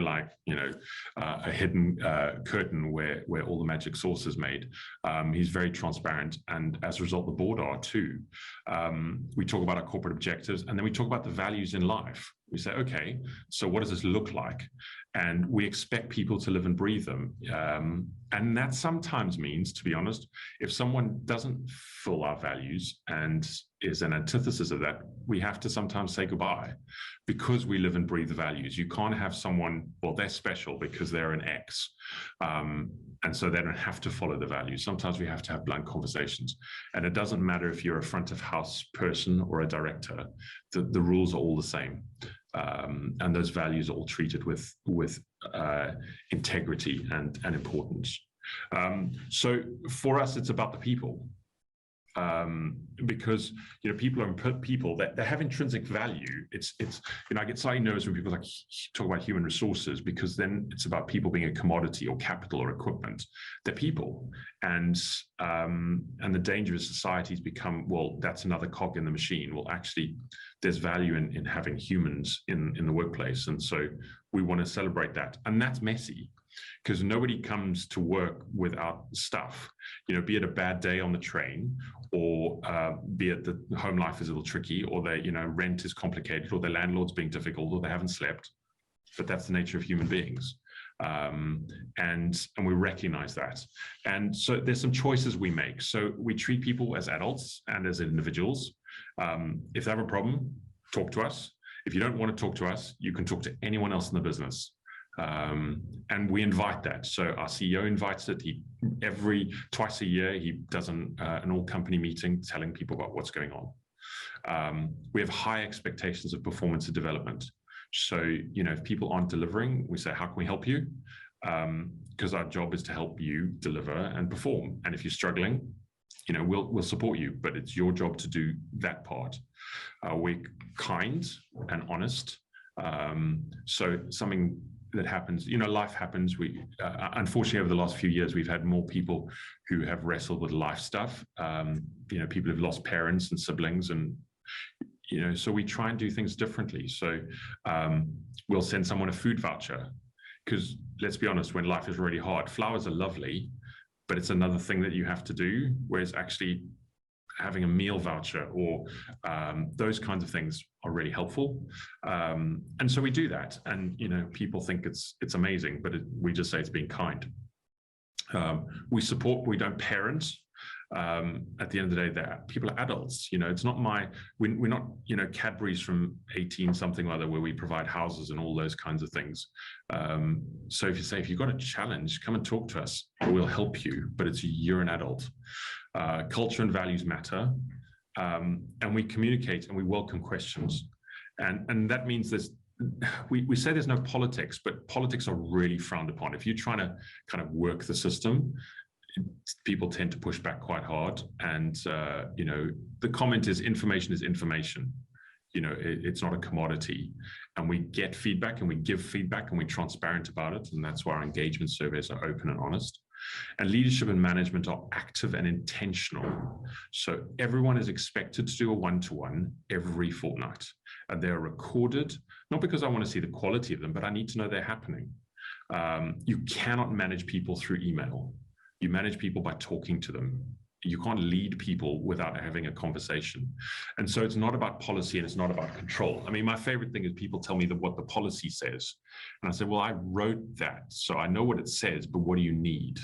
a hidden curtain where all the magic sauce is made. He's very transparent, and as a result the board are too. We talk about our corporate objectives, and then we talk about the values in life. We say, okay, so what does this look like? And we expect people to live and breathe them. And that sometimes means, to be honest, if someone doesn't fill our values and is an antithesis of that, we have to sometimes say goodbye, because we live and breathe the values. You can't have someone, well, they're special because they're an X. And so they don't have to follow the values. Sometimes we have to have blunt conversations. And it doesn't matter if you're a front of house person or a director, the rules are all the same. And those values are all treated with integrity and importance. So for us, it's about the people. Because people are people that have intrinsic value. It's I get slightly nervous when people talk about human resources, because then it's about people being a commodity or capital or equipment. They're people, and the danger is society's become, well, that's another cog in the machine. Well, actually, there's value in having humans in the workplace, and so we want to celebrate that, and that's messy. Because nobody comes to work without stuff, be it a bad day on the train, or be it the home life is a little tricky, or their rent is complicated, or their landlord's being difficult, or they haven't slept. But that's the nature of human beings. And we recognize that. And so there's some choices we make. So we treat people as adults and as individuals. If they have a problem, talk to us. If you don't want to talk to us, you can talk to anyone else in the business. And we invite that. So our CEO invites it. Twice a year, he does an all company meeting telling people about what's going on. We have high expectations of performance and development. So, if people aren't delivering, we say, how can we help you? Because our job is to help you deliver and perform. And if you're struggling, we'll support you, but it's your job to do that part. We're kind and honest. So something that happens, life happens. We unfortunately, over the last few years, we've had more people who have wrestled with life stuff. People who've lost parents and siblings, and so we try and do things differently. So we'll send someone a food voucher, because let's be honest, when life is really hard, flowers are lovely, but it's another thing that you have to do. Whereas actually having a meal voucher or those kinds of things are really helpful. And so we do that, and people think it's amazing, but we just say it's being kind. We support, we don't parent. At the end of the day, people are adults. It's not we're not Cadbury's from 18 something or other, where we provide houses and all those kinds of things. So if you've got a challenge, come and talk to us. We'll help you, but you're an adult. Culture and values matter, and we communicate and we welcome questions, and that means we say there's no politics, but politics are really frowned upon. If you're trying to kind of work the system, people tend to push back quite hard, and the comment is information is information. It's not a commodity, and we get feedback and we give feedback and we're transparent about it, and that's why our engagement surveys are open and honest. And leadership and management are active and intentional. So everyone is expected to do a one-to-one every fortnight, and they're recorded, not because I want to see the quality of them, but I need to know they're happening. You cannot manage people through email. You manage people by talking to them. You can't lead people without having a conversation. And so it's not about policy and it's not about control. I mean, my favorite thing is people tell me what the policy says. And I say, well, I wrote that, so I know what it says, but what do you need?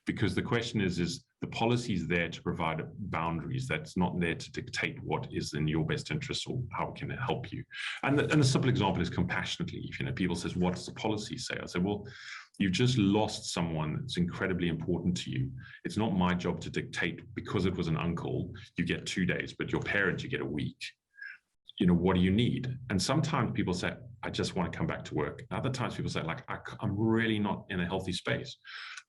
Because the question is the policy is there to provide boundaries. That's not there to dictate what is in your best interest or how it can help you. And the simple example is compassionate leave. People says, what does the policy say? I say, well, you've just lost someone that's incredibly important to you. It's not my job to dictate, because it was an uncle, you get 2 days, but your parent, you get a week. what do you need? And sometimes people say, I just want to come back to work. Other times people say, like, I'm really not in a healthy space.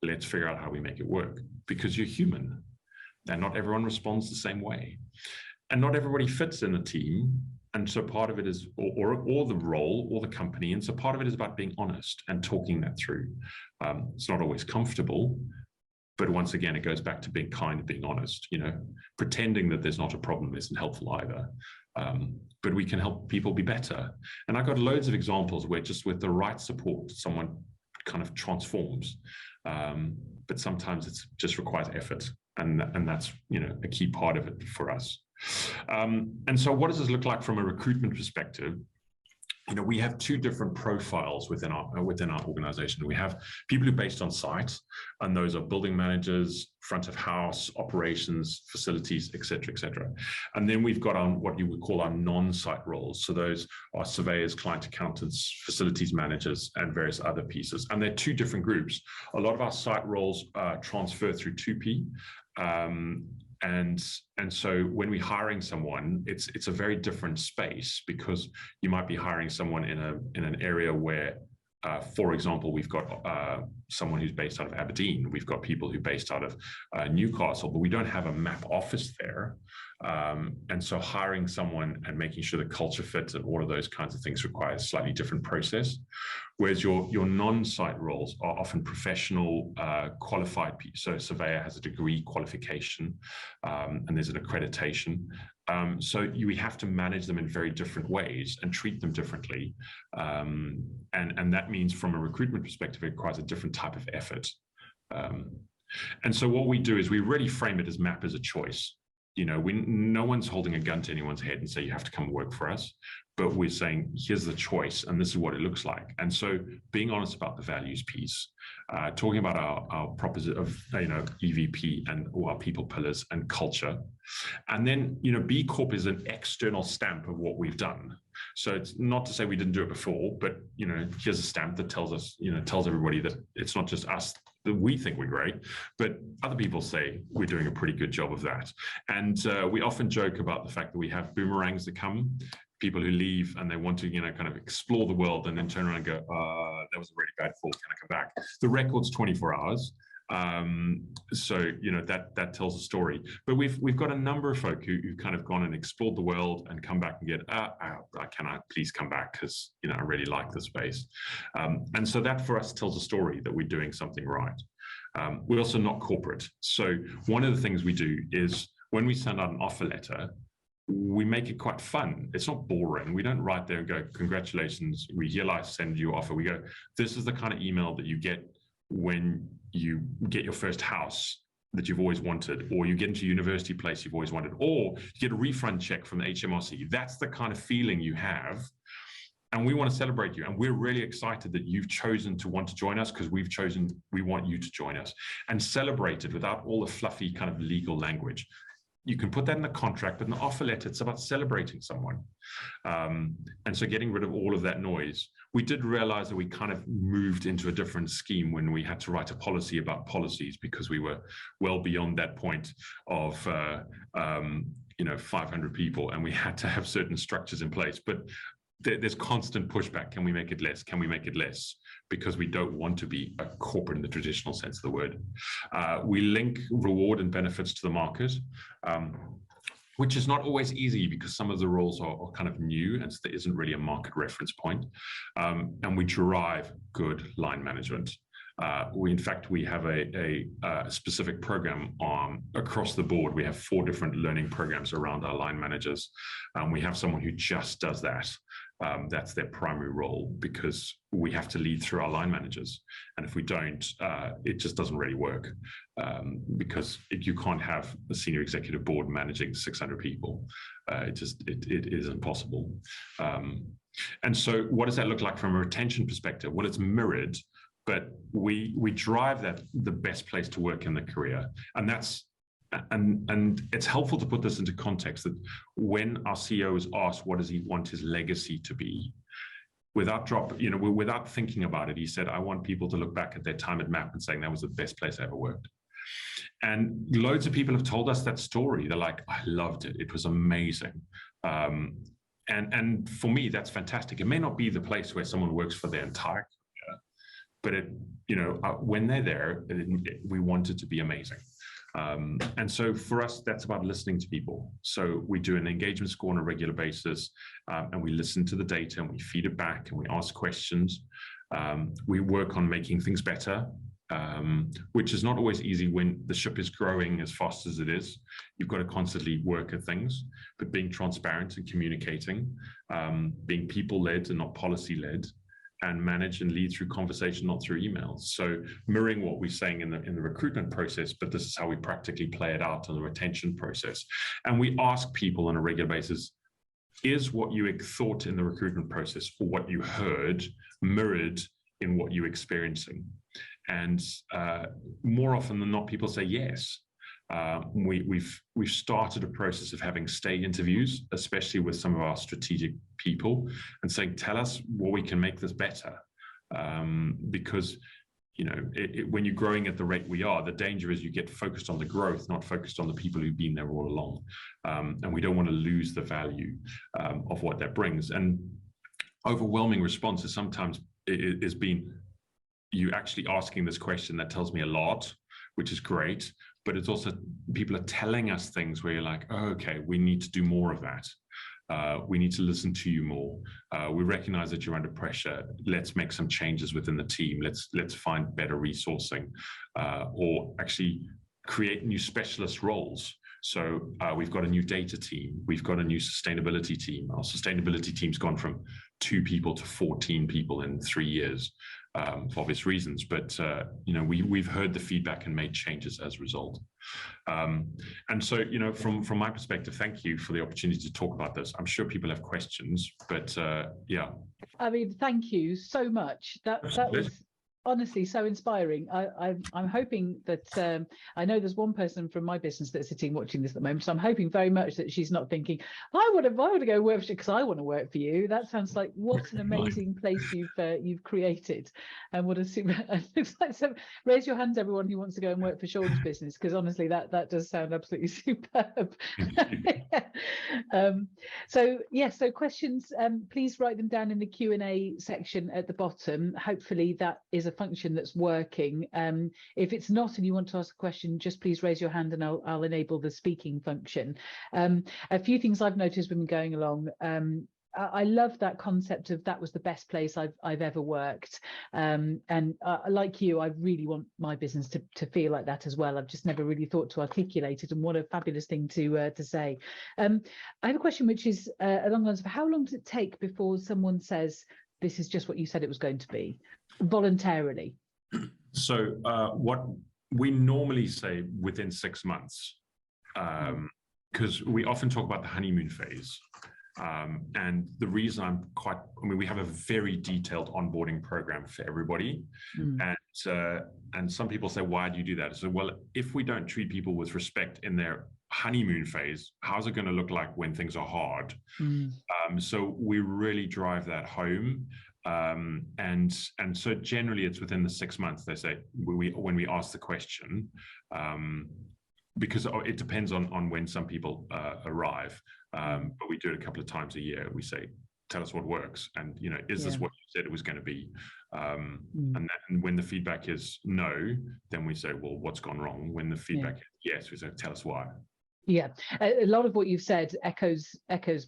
Let's figure out how we make it work, because you're human and not everyone responds the same way. And not everybody fits in a team. And so part of it is, or the role or the company. And so part of it is about being honest and talking that through. It's not always comfortable, but once again, it goes back to being kind and being honest. Pretending that there's not a problem isn't helpful either. But we can help people be better. And I've got loads of examples where just with the right support, someone kind of transforms. But sometimes it just requires effort. And that's, a key part of it for us. And so what does this look like from a recruitment perspective? We have two different profiles within our organization. We have people who are based on site, and those are building managers, front of house, operations, facilities, et cetera, et cetera. And then we've got on what you would call our non-site roles. So those are surveyors, client accountants, facilities managers, and various other pieces. And they're two different groups. A lot of our site roles transfer through 2P. And so when we're hiring someone, it's a very different space, because you might be hiring someone in an area where, for example, we've got someone who's based out of Aberdeen. We've got people who are based out of Newcastle, but we don't have a MAP office there. And so hiring someone and making sure the culture fits and all of those kinds of things requires a slightly different process. Whereas your non-site roles are often professional, qualified people. So a surveyor has a degree qualification, and there's an accreditation. So we have to manage them in very different ways and treat them differently. And that means from a recruitment perspective, it requires a different type of effort. And so what we do is we really frame it as MAP as a choice. No one's holding a gun to anyone's head and say, you have to come work for us. But we're saying, here's the choice, and this is what it looks like. And so being honest about the values piece, talking about our proposition of, EVP and our people pillars and culture. And then, B Corp is an external stamp of what we've done. So it's not to say we didn't do it before, but, here's a stamp that tells us, tells everybody that it's not just us that we think we're great, but other people say we're doing a pretty good job of that. And we often joke about the fact that we have boomerangs that come, people who leave and they want to, kind of explore the world and then turn around and go, that was a really bad fall, can I come back? The record's 24 hours. So, that tells a story. But we've got a number of folk who've kind of gone and explored the world and come back and get, can I please come back? Because, I really like the space. And so that for us tells a story that we're doing something right. We're also not corporate. So one of the things we do is when we send out an offer letter, we make it quite fun. It's not boring. We don't write there and go, congratulations, we hereby send you offer. We go, this is the kind of email that you get when you get your first house that you've always wanted, or you get into a university place you've always wanted, or you get a refund check from the HMRC. That's the kind of feeling you have. And we want to celebrate you. And we're really excited that you've chosen to want to join us, because we want you to join us, and celebrate it without all the fluffy kind of legal language. You can put that in the contract, but in the offer letter, it's about celebrating someone. And so getting rid of all of that noise. We did realize that we kind of moved into a different scheme when we had to write a policy about policies, because we were well beyond that point of 500 people, and we had to have certain structures in place. But there's constant pushback. Can we make it less? Can we make it less? Because we don't want to be a corporate in the traditional sense of the word. We link reward and benefits to the market, which is not always easy, because some of the roles are kind of new, and so there isn't really a market reference point. And we derive good line management. In fact, we have a specific program across the board. We have 4 different learning programs around our line managers. We have someone who just does that. That's their primary role, because we have to lead through our line managers. And if we don't, it just doesn't really work, because you can't have a senior executive board managing 600 people. It is impossible. And so what does that look like from a retention perspective? Well, it's mirrored, but we drive that the best place to work in the career. And that's and it's helpful to put this into context, that when our CEO is asked what does he want his legacy to be, without thinking about it, he said, I want people to look back at their time at MAP and saying that was the best place I ever worked. And loads of people have told us that story. They're like, I loved it. It was amazing. And for me, that's fantastic. It may not be the place where someone works for their entire career, but when they're there, we want it to be amazing. And so for us, that's about listening to people. So we do an engagement score on a regular basis, and we listen to the data and we feed it back and we ask questions. We work on making things better, which is not always easy when the ship is growing as fast as it is. You've got to constantly work at things, but being transparent and communicating, being people-led and not policy-led, and manage and lead through conversation, not through emails. So mirroring what we're saying in the recruitment process, but this is how we practically play it out in the retention process. And we ask people on a regular basis, is what you thought in the recruitment process or what you heard mirrored in what you're experiencing? And more often than not, people say yes. We've started a process of having stay interviews, especially with some of our strategic people, and saying, tell us what we can make this better. Because when you're growing at the rate we are, the danger is you get focused on the growth, not focused on the people who've been there all along. And we don't want to lose the value of what that brings. And overwhelming responses sometimes has been you actually asking this question that tells me a lot, which is great. But it's also people are telling us things where you're like, oh, okay, we need to do more of that. We need to listen to you more. We recognize that you're under pressure. Let's make some changes within the team. Let's find better resourcing, or actually create new specialist roles. So we've got a new data team. We've got a new sustainability team. Our sustainability team's gone from 2 people to 14 people in 3 years. For obvious reasons, but we've heard the feedback and made changes as a result. And so, from my perspective, thank you for the opportunity to talk about this. I'm sure people have questions, but yeah. I mean, thank you so much. That was honestly so inspiring. I'm hoping that I know there's one person from my business that's sitting watching this at the moment, so I'm hoping very much that she's not thinking, I want to go work for you because I want to work for you. That sounds like what an amazing place you've created, and what a super. Raise your hands, everyone who wants to go and work for Sean's business, because honestly, that does sound absolutely superb. So questions, please write them down in the Q&A section at the bottom. Hopefully that is a function that's working. If it's not and you want to ask a question, just please raise your hand and I'll enable the speaking function. A few things I've noticed when going along. I love that concept of that was the best place I've ever worked, and like you, I really want my business to feel like that as well. I've just never really thought to articulate it, and what a fabulous thing to say. I have a question which is along the lines of, how long does it take before someone says this is just what you said it was going to be, voluntarily? So what we normally say within 6 months, because we often talk about the honeymoon phase. And the reason we have a very detailed onboarding program for everybody. And some people say, why do you do that? So, well, if we don't treat people with respect in their honeymoon phase, how's it going to look like when things are hard? So we really drive that home. And so generally it's within the 6 months, they say, when we ask the question, because it depends on when some people arrive. But we do it a couple of times a year. We say, tell us what works. And, is this what you said it was going to be? And when the feedback is no, then we say, well, what's gone wrong? When the feedback is yes, we say, tell us why. Yeah, a lot of what you've said echoes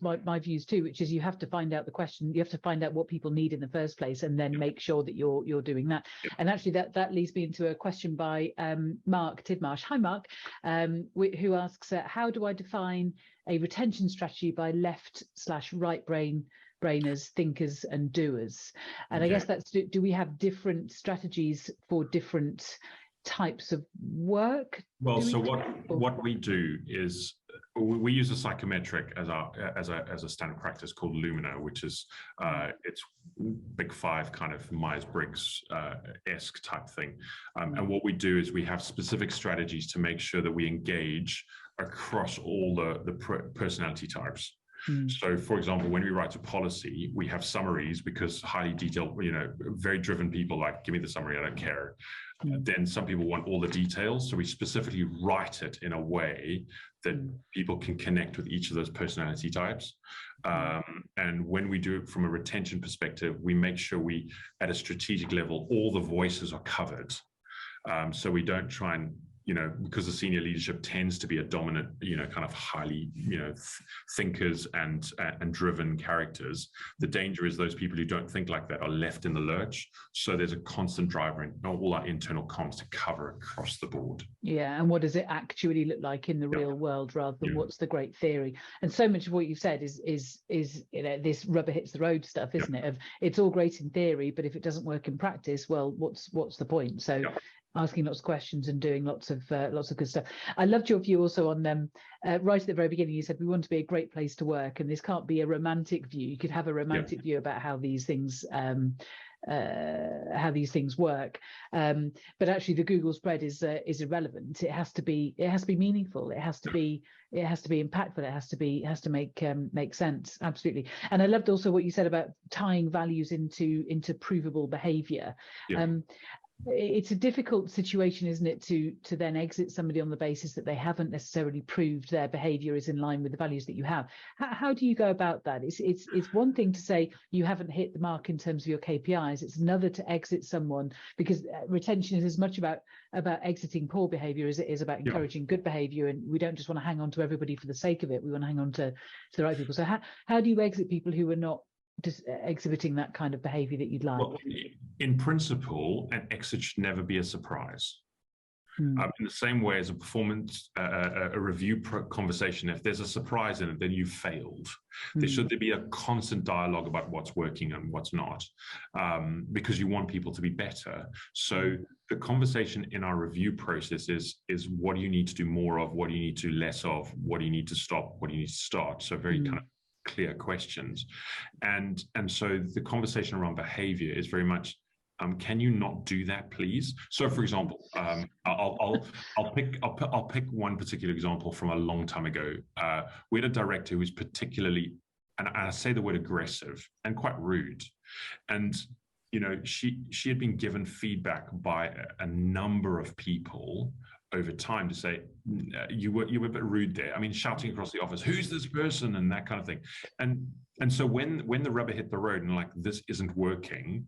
my views too, which is you have to find out the question, you have to find out what people need in the first place, and then make sure that you're doing that. And actually that leads me into a question by Mark Tidmarsh. Hi Mark, who asks, how do I define a retention strategy by left/right brainers, thinkers and doers? And I guess that's, do we have different strategies for different types of work? Well, so what we do is we use a psychometric as a standard practice called Lumino, which is it's Big Five kind of Myers-Briggs esque type thing. And what we do is we have specific strategies to make sure that we engage across all the personality types. So, for example, when we write a policy, we have summaries, because highly detailed, very driven people like, give me the summary, I don't care. Then some people want all the details. So we specifically write it in a way that people can connect with each of those personality types. And when we do it from a retention perspective, we make sure we, at a strategic level, all the voices are covered. So we don't try and, because the senior leadership tends to be a dominant, kind of highly, thinkers and driven characters. The danger is those people who don't think like that are left in the lurch. So there's a constant driver in all our internal comms to cover across the board. Yeah, and what does it actually look like in the real world, rather than what's the great theory? And so much of what you've said is this rubber hits the road stuff, isn't it? Of it's all great in theory, but if it doesn't work in practice, well, what's the point? So. Asking lots of questions and doing lots of good stuff. I loved your view also on right at the very beginning. You said we want to be a great place to work, and this can't be a romantic view. You could have a romantic view about how these things work, but actually the Google spread is irrelevant. It has to be meaningful. It has to be impactful. It has to make sense. Absolutely. And I loved also what you said about tying values into provable behavior. It's a difficult situation, isn't it, to then exit somebody on the basis that they haven't necessarily proved their behavior is in line with the values that you have. How do you go about that? It's one thing to say you haven't hit the mark in terms of your KPIs. It's another to exit someone, because retention is as much about exiting poor behavior as it is about encouraging good behavior. And we don't just want to hang on to everybody for the sake of it. We want to hang on to the right people. So how do you exit people who are not just exhibiting that kind of behavior that you'd like? Well, in principle, an exit should never be a surprise. In the same way as a performance, a review conversation, if there's a surprise in it, then you failed. There should be a constant dialogue about what's working and what's not, because you want people to be better. So the conversation in our review process is what do you need to do more of, what do you need to do less of, what do you need to stop, what do you need to start? So very kind of clear questions. And so the conversation around behavior is very much, can you not do that, please? So for example, I'll pick one particular example from a long time ago. We had a director who was particularly, and I say the word aggressive and quite rude. And she had been given feedback by a number of people over time to say, you were a bit rude there. I mean, shouting across the office, who's this person, and that kind of thing. And so when the rubber hit the road and like, this isn't working,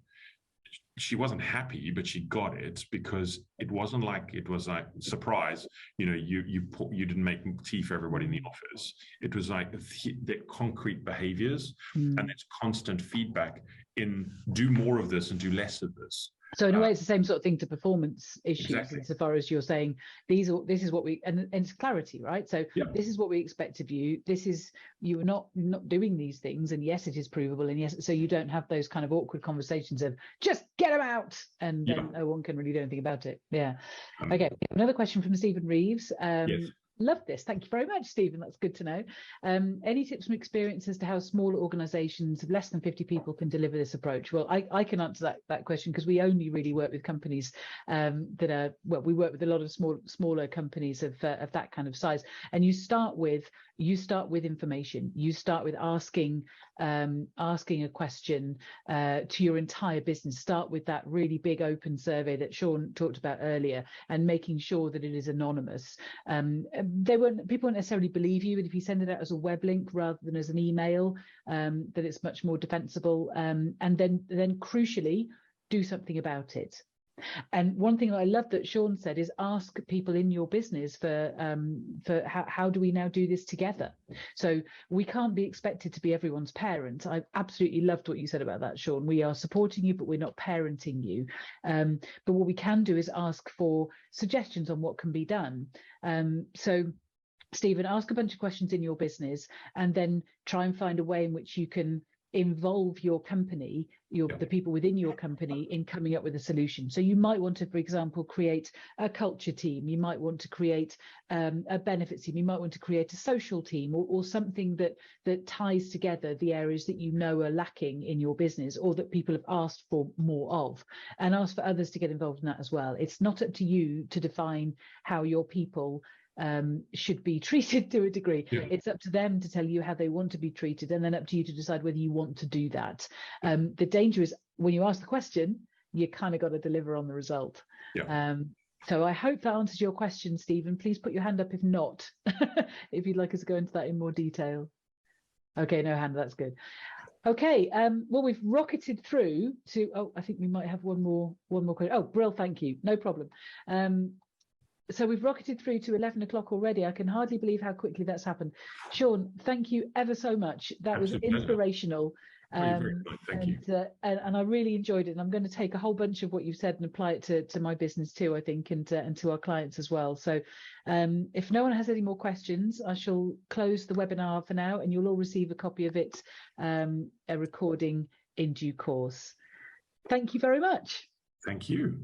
she wasn't happy, but she got it, because it wasn't like, it was like, surprise, you didn't make tea for everybody in the office. It was like the concrete behaviors, and it's constant feedback in do more of this and do less of this. So in a way, it's the same sort of thing to performance issues, exactly. Insofar as you're saying this is what we, and it's clarity, right? So this is what we expect of you. This is, you are not doing these things, and yes, it is provable, and yes, so you don't have those kind of awkward conversations of just get them out, and then no one can really do anything about it. Okay, another question from Stephen Reeves. Yes. Love this. Thank you very much, Stephen. That's good to know. Any tips from experience as to how smaller organizations of less than 50 people can deliver this approach? Well, I can answer that question, because we only really work with companies that are, well, we work with a lot of smaller companies of that kind of size. And you start with information. You start with asking a question to your entire business. Start with that really big open survey that Sean talked about earlier, and making sure that it is anonymous. People won't necessarily believe you, but if you send it out as a web link rather than as an email, that it's much more defensible. And then crucially, do something about it. And one thing that I love that Sean said is ask people in your business for how do we now do this together? So we can't be expected to be everyone's parent. I absolutely loved what you said about that, Sean. We are supporting you, but we're not parenting you. But what we can do is ask for suggestions on what can be done. So Stephen, ask a bunch of questions in your business, and then try and find a way in which you can involve your company, the people within your company, in coming up with a solution. So you might want to, for example, create a culture team. You might want to create a benefits team. You might want to create a social team, or something that ties together the areas that you know are lacking in your business, or that people have asked for more of, and ask for others to get involved in that as well. It's not up to you to define how your people should be treated to a degree. It's up to them to tell you how they want to be treated, and then up to you to decide whether you want to do that. The danger is when you ask the question, you kind of got to deliver on the result. So I hope that answers your question, Stephen. Please put your hand up if not, if you'd like us to go into that in more detail. Okay, no hand, that's good. Okay, well, we've rocketed through to, oh, I think we might have one more question. Oh, Brill, thank you, no problem. So we've rocketed through to 11 o'clock already. I can hardly believe how quickly that's happened. Sean, thank you ever so much. That was inspirational. Thank you. And I really enjoyed it. And I'm going to take a whole bunch of what you've said and apply it to my business too, I think, and to our clients as well. So if no one has any more questions, I shall close the webinar for now, and you'll all receive a copy of it, a recording in due course. Thank you very much. Thank you.